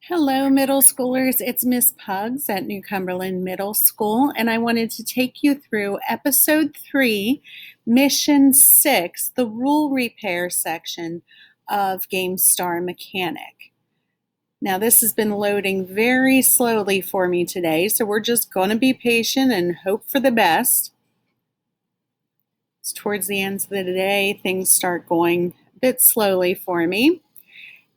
Hello, middle schoolers. It's Miss Pugs at New Cumberland Middle School, and I wanted to take you through Episode 3, Mission 6, the rule repair section of Game Star Mechanic. Now, this has been loading very slowly for me today, so we're just going to be patient and hope for the best. It's towards the end of the day, things start going a bit slowly for me.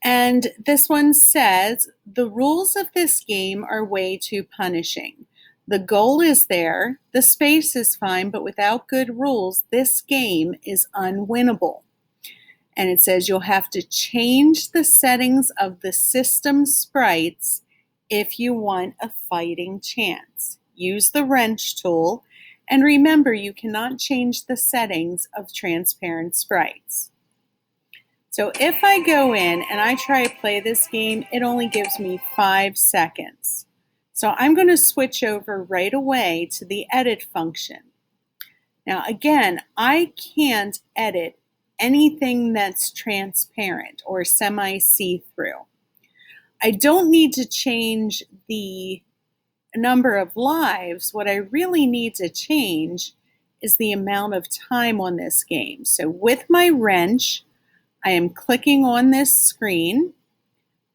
And this one says, the rules of this game are way too punishing. The goal is there, the space is fine, but without good rules, this game is unwinnable. And it says you'll have to change the settings of the system sprites if you want a fighting chance. Use the wrench tool, and remember you cannot change the settings of transparent sprites. So if I go in and I try to play this game, it only gives me 5 seconds. So I'm going to switch over right away to the edit function. Now again, I can't edit anything that's transparent or semi-see-through. I don't need to change the number of lives. What I really need to change is the amount of time on this game. So with my wrench, I am clicking on this screen.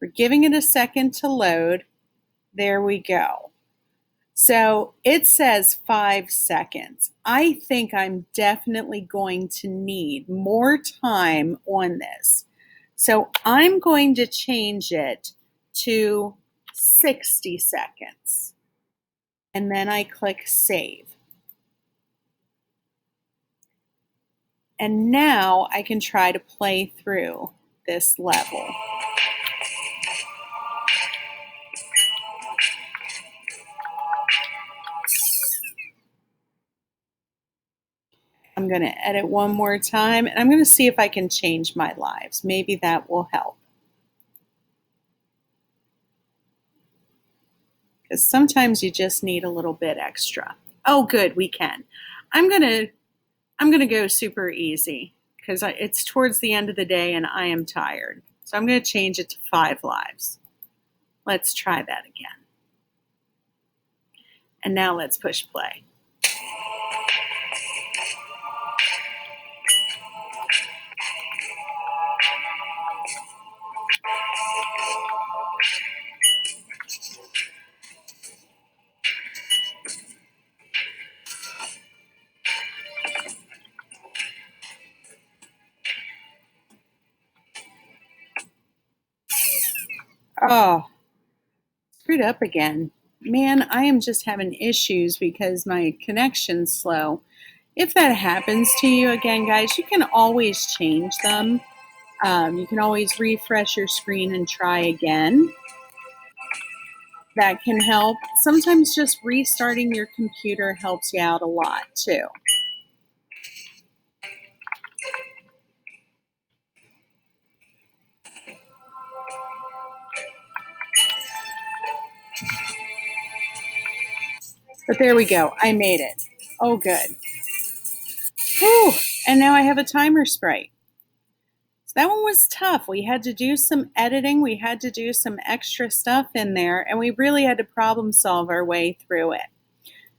We're giving it a second to load. There we go. So it says 5 seconds. I think I'm definitely going to need more time on this. So I'm going to change it to 60 seconds. And then I click save. And now I can try to play through this level. I'm going to edit one more time, and I'm going to see if I can change my lives. Maybe that will help. Because sometimes you just need a little bit extra. Oh, good, we can. I'm going to go super easy because it's towards the end of the day and I am tired. So I'm going to change it to 5 lives. Let's try that again. And now let's push play. Oh, screwed up again. Man, I am just having issues because my connection's slow. If that happens to you again, guys, you can always change them. You can always refresh your screen and try again. That can help. Sometimes just restarting your computer helps you out a lot too. But there we go. I made it. Oh, good. Whew. And now I have a timer sprite. So that one was tough. We had to do some editing. We had to do some extra stuff in there, and we really had to problem solve our way through it.